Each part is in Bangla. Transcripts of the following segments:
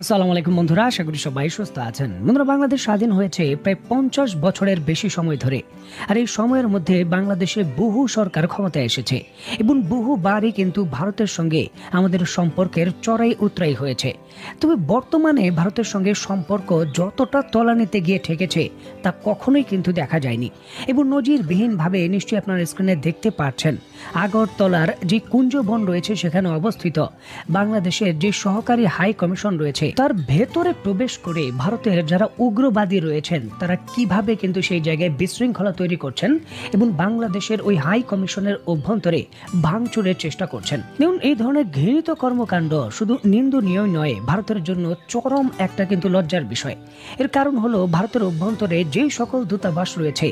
আসসালামু আলাইকুম বন্ধুরা, আশা করি সবাই সুস্থ আছেন। বন্ধুরা, বাংলাদেশ স্বাধীন হয়েছে প্রায় 50 বছরের বেশি সময় ধরে। আর এই সময়ের মধ্যে বাংলাদেশে বহু সরকার ক্ষমতায় এসেছে এবং বহুবারই কিন্তু ভারতের সঙ্গে আমাদের সম্পর্কের চড়াই উতরাই হয়েছে। তবে বর্তমানে ভারতের সঙ্গে সম্পর্ক যতটা তলানিতে গিয়ে ঠেকেছে তা কখনোই কিন্তু দেখা যায়নি এবং নজিরবিহীনভাবে নিশ্চয়ই আপনারা স্ক্রিনে দেখতে পাচ্ছেন আগরতলার যে কুঞ্জবন রয়েছে সেখানে অবস্থিত বাংলাদেশের যে সহকারী হাই কমিশন রয়েছে তার ভেতরে প্রবেশ করে ভারতের যারা উগ্রবাদী রয়েছেন তারা কিভাবে কিন্তু সেই জায়গায় বিশৃঙ্খলা তৈরি করছেন এবং বাংলাদেশের ওই হাই কমিশনের অভ্যন্তরে ভাঙচুরের চেষ্টা করছেন। দেখুন, এই ধরনের ঘৃণিত কর্মকাণ্ড শুধু নিন্দনীয় নয়, ভারতের জন্য চরম একটা কিন্তু লজ্জার বিষয়। এর কারণ হলো ভারতের অভ্যন্তরে যেই সকল দূতাবাস রয়েছে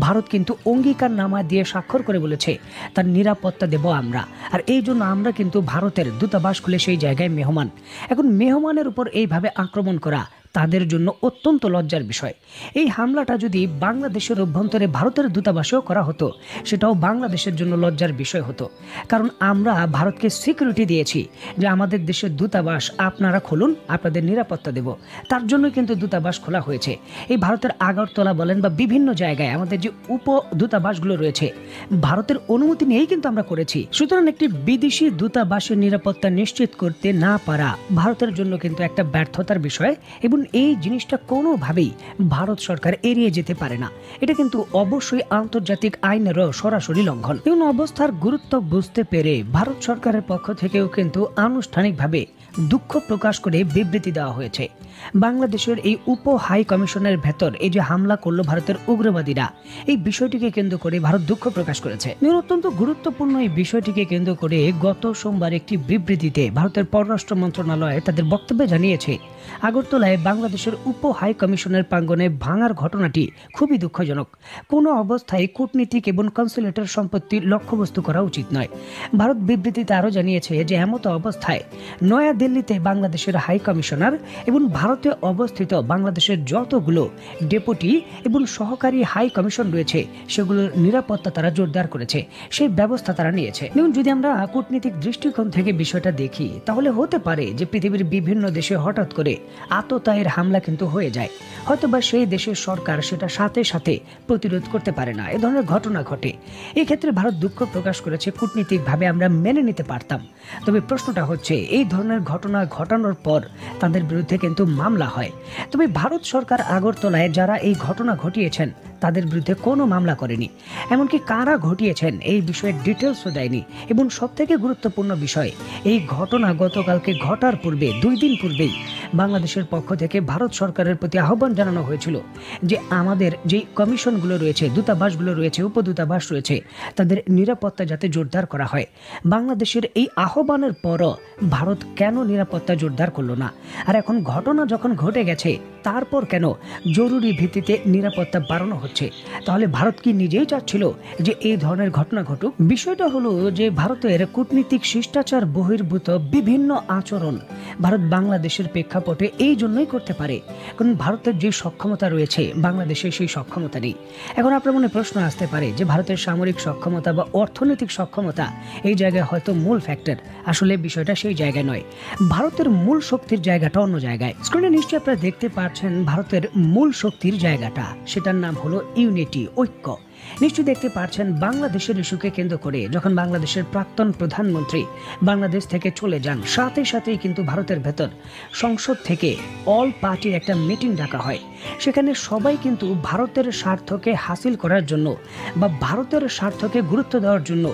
ভারত কিন্তু অঙ্গীকারনামা দিয়ে স্বাক্ষর করে বলেছে তার নিরাপত্তা দেব আমরা, আর এই জন্য আমরা কিন্তু ভারতের দূতাবাস খুলে সেই জায়গায় মেহমান। এখন মেহমানের উপর এইভাবে আক্রমণ করা তাদের জন্য অত্যন্ত লজ্জার বিষয়। এই হামলাটা যদি বাংলাদেশের অভ্যন্তরে ভারতের দূতাবাসেও করা হতো সেটাও বাংলাদেশের জন্য লজ্জার বিষয় হতো, কারণ আমরা ভারতকে সিকিউরিটি দিয়েছি যে আমাদের দেশের দূতাবাস আপনারা খুলুন, আপনাদের নিরাপত্তা দেব। তার জন্য কিন্তু দূতাবাস খোলা হয়েছে। এই ভারতের আগরতলা বলেন বা বিভিন্ন জায়গায় আমাদের যে উপ দূতাবাসগুলো রয়েছে ভারতের অনুমতি নিয়েই কিন্তু আমরা করেছি। সুতরাং একটি বিদেশি দূতাবাসের নিরাপত্তা নিশ্চিত করতে না পারা ভারতের জন্য কিন্তু একটা ব্যর্থতার বিষয় এবং এই জিনিসটা কোনোভাবেই ভারত সরকার এড়িয়ে যেতে পারে না। এটা কিন্তু অবশ্যই আন্তর্জাতিক আইনেরও সরাসরি লঙ্ঘন। এবং অবস্থার গুরুত্ব বুঝতে পেরে ভারত সরকারের পক্ষ থেকেও কিন্তু আনুষ্ঠানিকভাবে দুঃখ প্রকাশ করে বিবৃতি দেওয়া হয়েছে। বাংলাদেশের এই উপ হাই কমিশনের ভেতর এই যে হামলা করলো ভারতের উগ্রবাদীরা, এই বিষয়টিকে কেন্দ্র করে ভারত দুঃখ প্রকাশ করেছে। অত্যন্ত গুরুত্বপূর্ণ এই বিষয়টিকে কেন্দ্র করে গত সোমবার একটি বিবৃতিতে ভারতের পররাষ্ট্র মন্ত্রণালয় তাদের বক্তব্যে জানিয়েছে আগরতলায় বাংলাদেশের উপ হাই কমিশনের প্রাঙ্গণে ভাঙার ঘটনাটি খুবই দুঃখজনক। কোনো অবস্থায় কূটনীতিক এবং কনসুলেটের সম্পত্তি লক্ষ্যবস্তু করা উচিত নয়। ভারত বিবৃতিতে আরও জানিয়েছে যে এমতো অবস্থায় নয়াদিল্লিতে বাংলাদেশের হাই কমিশনার এবং ভারতে অবস্থিত বাংলাদেশের যতগুলো ডেপুটি এবং সহকারী হাই কমিশন রয়েছে সেগুলোর নিরাপত্তা তারা জোরদার করেছে, সেই ব্যবস্থা তারা নিয়েছে। এবং যদি আমরা কূটনীতিক দৃষ্টিকোণ থেকে বিষয়টা দেখি তাহলে হতে পারে যে পৃথিবীর বিভিন্ন দেশে হঠাৎ করে আততায়ীর হামলা কিন্তু হয়ে যায়, হয়তোবা সেই দেশের সরকার সেটা সাথে সাথে প্রতিরোধ করতে পারে না, এ ধরনের ঘটনা ঘটে। এই ক্ষেত্রে ভারত দুঃখ প্রকাশ করেছে, কূটনীতিকভাবে আমরা মেনে নিতে পারতাম। তবে প্রশ্নটা হচ্ছে এই ধরনের ঘটনা ঘটানোর পর তাদের বিরুদ্ধে কিন্তু মামলা হয়। তবে ভারত সরকার আগরতলায় যারা এই ঘটনা ঘটিয়েছেন তাদের বিরুদ্ধে কোনো মামলা করেনি, এমনকি কারা ঘটিয়েছেন এই বিষয়ে ডিটেলসও দেয়নি। এবং সবথেকে গুরুত্বপূর্ণ বিষয়, এই ঘটনা গতকালকে ঘটার পূর্বে 2 দিন পূর্বেই বাংলাদেশের পক্ষ থেকে ভারত সরকারের প্রতি আহ্বান জানানো হয়েছিল যে আমাদের যে কমিশনগুলো রয়েছে, দূতাবাসগুলো রয়েছে, উপদূতাবাস রয়েছে, তাদের নিরাপত্তা যাতে জোরদার করা হয়। বাংলাদেশের এই আহ্বানের পরও ভারত কেন নিরাপত্তা জোরদার করলো না? আর এখন ঘটনা যখন ঘটে গেছে তারপর কেন জরুরি ভিত্তিতে নিরাপত্তা বাড়ানো হচ্ছে? তাহলে ভারত কি নিজেই চাচ্ছিল যে এই ধরনের ঘটনা ঘটুক? বিষয়টা হলো যে ভারতের কূটনীতিক শিষ্টাচার বহির্ভূত বিভিন্ন আচরণ ভারত বাংলাদেশের প্রেক্ষাপটে এই জন্যই করতে পারে কারণ ভারতের যে সক্ষমতা রয়েছে বাংলাদেশের সেই সক্ষমতা নেই। এখন আপনার মনে প্রশ্ন আসতে পারে যে ভারতের সামরিক সক্ষমতা বা অর্থনৈতিক সক্ষমতা এই জায়গায় হয়তো মূল ফ্যাক্টর। আসলে বিষয়টা সেই জায়গায় নয়, ভারতের মূল শক্তির জায়গাটা অন্য জায়গায়। স্ক্রিনে নিশ্চয়ই আপনারা দেখতে পাচ্ছেন ভারতের মূল শক্তির জায়গাটা, সেটার নাম হলো ইউনিটি, ঐক্য। নিশ্চয়ই দেখতে পাচ্ছেন বাংলাদেশের ইস্যুকে কেন্দ্র করে যখন বাংলাদেশের প্রাক্তন প্রধানমন্ত্রী বাংলাদেশ থেকে চলে যান সাথে সাথেই কিন্তু ভারতের ভেতর সংসদ থেকে অল পার্টির একটা মিটিং ডাকা হয়। সেখানে সবাই কিন্তু ভারতের স্বার্থকে হাসিল করার জন্য বা ভারতের স্বার্থকে গুরুত্ব দেওয়ার জন্য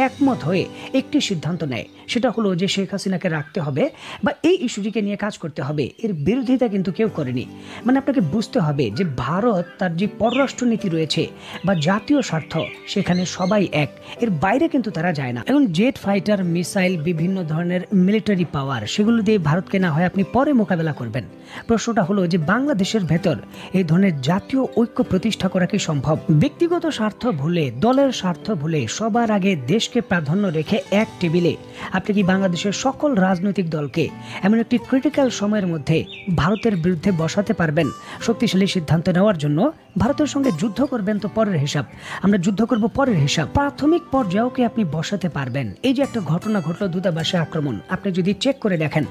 একমত হয়ে একটি সিদ্ধান্ত নেয়, সেটা হলো যে শেখ হাসিনাকে রাখতে হবে বা এই ইস্যুটিকে নিয়ে কাজ করতে হবে। এর বিরোধিতা কিন্তু কেউ করেনি। মানে আপনাকে বুঝতে হবে যে ভারত তার যে পররাষ্ট্রনীতি রয়েছে বা জাতীয় স্বার্থ সেখানে সবাই এক, এর বাইরে কিন্তু তারা যায় না। এখন জেট ফাইটার, মিসাইল, বিভিন্ন ধরনের মিলিটারি পাওয়ার সেগুলো দিয়ে ভারতকে না হয় আপনি পরে মোকাবেলা করবেন। প্রশ্নটা হলো যে বাংলাদেশের ভেতর এই ধরনের জাতীয় ঐক্য প্রতিষ্ঠা করা কি সম্ভব? ব্যক্তিগত স্বার্থ ভুলে, দলের স্বার্থ ভুলে সবার আগে দেশ দেশকে প্রাধান্য রেখে এক টেবিলে আপনি কি বাংলাদেশের সকল রাজনৈতিক দলকে এমন একটি ক্রিটিক্যাল সময়ের মধ্যে ভারতের বিরুদ্ধে বসাতে পারবেন? শক্তিশালী সিদ্ধান্ত নেওয়ার জন্য ভারতের সঙ্গে যুদ্ধ করবেন তো পরের হিসাব, আমরা যুদ্ধ করব পরের হিসাব। প্রাথমিক পর্যায়েও কি আপনি বসাতে পারবেন? এই যে একটা ঘটনা ঘটলো, দূতাবাসে আক্রমণ, আপনি যদি চেক করে দেখেন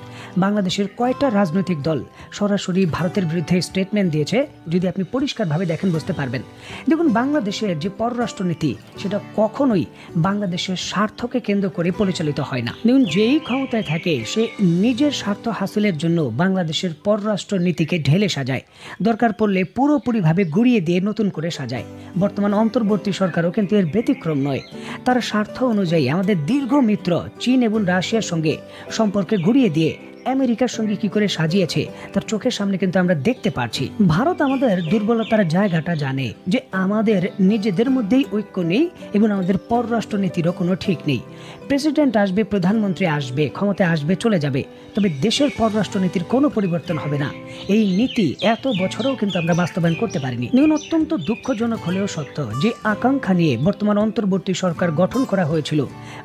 বাংলাদেশের কয়টা রাজনৈতিক দল সরাসরি ভারতের বিরুদ্ধে স্টেটমেন্ট দিয়েছে, যদি আপনি পরিষ্কারভাবে দেখেন বুঝতে পারবেন। দেখুন, বাংলাদেশের যে পররাষ্ট্রনীতি সেটা কখনোই বাংলাদেশের স্বার্থকে কেন্দ্র করে পরিচালিত হয় না। দেখুন, যেই ক্ষমতায় থাকে সে নিজের স্বার্থ হাসিলের জন্য বাংলাদেশের পররাষ্ট্র নীতিকে ঢেলে সাজায়, দরকার পড়লে পুরোপুরিভাবে গুড়িয়ে দিয়ে নতুন করে সাজায়। বর্তমান অন্তর্বর্তী সরকারও কিন্তু এর ব্যতিক্রম নয়। তার স্বার্থ অনুযায়ী আমাদের দীর্ঘ মিত্র চীন এবং রাশিয়ার সঙ্গে সম্পর্কে ঘুরিয়ে দিয়ে আমেরিকার সঙ্গে কি করে সাজিয়েছে তার চোখের সামনে কিন্তু আমরা দেখতে পাচ্ছি। ভারত আমাদের দুর্বলতার জায়গাটা জানে, যে আমাদের নিজেদের মধ্যেই ঐক্য নেই এবং আমাদের পররাষ্ট্রনীতিরও কোনো ঠিক নেই। প্রেসিডেন্ট আসবে, প্রধানমন্ত্রী আসবে, ক্ষমতায় আসবে, চলে যাবে, তবে দেশের পররাষ্ট্রনীতির কোনো পরিবর্তন হবে না। এই নীতি এত বছরেও কিন্তু আমরা বাস্তবায়ন করতে পারিনি। অত্যন্ত দুঃখজনক হলেও সত্য যে আকাঙ্ক্ষা নিয়ে বর্তমান অন্তর্বর্তী সরকার গঠন করা হয়েছিল,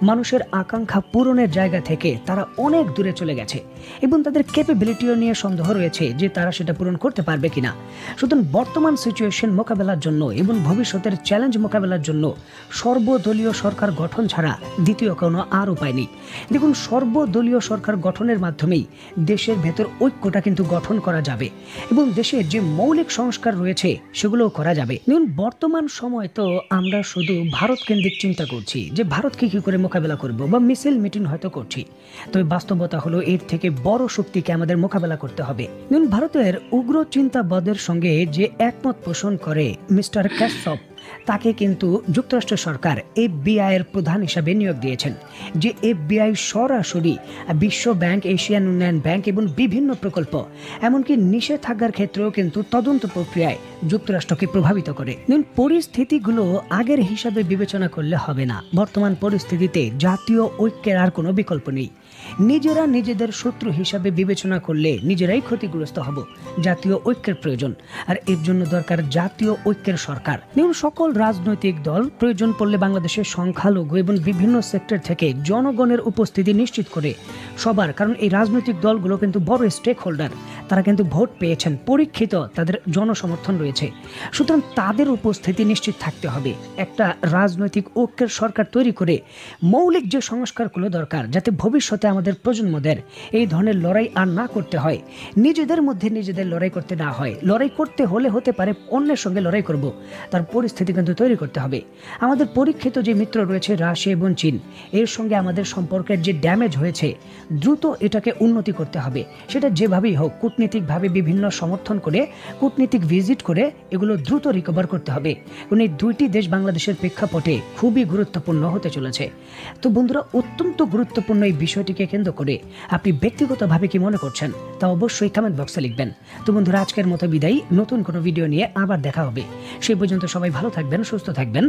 মানুষের আকাঙ্ক্ষা পূরণের জায়গা থেকে তারা অনেক দূরে চলে গেছে এবং তাদের ক্যাপাবিলিটিও নিয়ে সন্দেহ রয়েছে যে তারা সেটা পূরণ করতে পারবে কিনা। সুতরাং বর্তমান সিচুয়েশন মোকাবেলার জন্য এবং ভবিষ্যতের চ্যালেঞ্জ মোকাবেলার জন্য সর্বদলীয় সরকার গঠন ছাড়া দ্বিতীয় কোনো আর উপায় নেই। দেখুন, সর্বদলীয় সরকার গঠনের মাধ্যমেই দেশের ভেতর ঐক্যটা কিন্তু গঠন করা যাবে এবং দেশের যে মৌলিক সংস্কার রয়েছে সেগুলোও করা যাবে। দেখুন, বর্তমান সময় তো আমরা শুধু ভারত কেন্দ্রিক চিন্তা করছি যে ভারতকে কি করে মোকাবেলা করব, বা মিছিল মিটিং হয়তো করছি, তবে বাস্তবতা হলো এর থেকে বড় শক্তিকে আমাদের মোকাবেলা করতে হবে। ভারতের উগ্র চিন্তাবাদের সঙ্গে যে একমত পোষণ করে মিস্টার কাশ্যপ, তাকে কিন্তু যুক্তরাষ্ট্র সরকার FBI এর প্রধান হিসাবে নিয়োগ দিয়েছেন। যে FBI সরাসরি বিশ্ব ব্যাংক, এশিয়ান উন্নয়ন ব্যাংক এবং বিভিন্ন প্রকল্প, এমনকি নিষেধাজ্ঞার ক্ষেত্রেও কিন্তু তদন্ত প্রক্রিয়ায় যুক্তরাষ্ট্রকে প্রভাবিত করে। পরিস্থিতিগুলো আগের হিসাবে বিবেচনা করলে হবে না। বর্তমান পরিস্থিতিতে জাতীয় ঐক্যের আর কোনো বিকল্প নেই। নিজেরা নিজেদের শত্রু হিসাবে বিবেচনা করলে নিজেরাই ক্ষতিগ্রস্ত হব। জাতীয় ঐক্যের প্রয়োজন, আর এর জন্য দরকার জাতীয় ঐক্যের সরকার। সকল রাজনৈতিক দল প্রয়োজন পড়লে বাংলাদেশের সংখ্যালঘু এবং বিভিন্ন সেক্টর থেকে জনগণের উপস্থিতি নিশ্চিত করে সবার, কারণ এই রাজনৈতিক দলগুলো কিন্তু বড় স্টেক হোল্ডার, তারা কিন্তু ভোট পেয়েছেন, পরীক্ষিত, তাদের জনসমর্থন রয়েছে। সুতরাং তাদের উপস্থিতি নিশ্চিত থাকতে হবে। একটা রাজনৈতিক ঐক্যের সরকার তৈরি করে মৌলিক যে সংস্কারগুলো দরকার, যাতে ভবিষ্যতে আমাদের প্রজন্মদের এই ধরনের লড়াই আর না করতে হয়, নিজেদের মধ্যে নিজেদের লড়াই করতে না হয়। লড়াই করতে হলে হতে পারে অন্যের সঙ্গে লড়াই করব, তার পরিস্থিতি কিন্তু তৈরি করতে হবে। আমাদের পরীক্ষিত যে মিত্র রয়েছে রাশিয়া এবং চীন, এর সঙ্গে আমাদের সম্পর্কের যে ড্যামেজ হয়েছে, দ্রুত এটাকে উন্নতি করতে হবে। সেটা যেভাবেই হোক, কূটনীতিকভাবে বিভিন্ন সমর্থন করে, কূটনীতিক ভিজিট করে এগুলো দ্রুত রিকভার করতে হবে। কারণ এই দুইটি দেশ বাংলাদেশের প্রেক্ষাপটে খুবই গুরুত্বপূর্ণ হতে চলেছে। তো বন্ধুরা, অত্যন্ত গুরুত্বপূর্ণ এই বিষয়টিকে কেন্দ্র করে আপনি ব্যক্তিগতভাবে কি মনে করছেন তা অবশ্যই কমেন্ট বক্সে লিখবেন। তো বন্ধুরা, আজকের মতো বিদায়। নতুন কোনো ভিডিও নিয়ে আবার দেখা হবে। সেই পর্যন্ত সবাই ভালো থাকবেন, সুস্থ থাকবেন।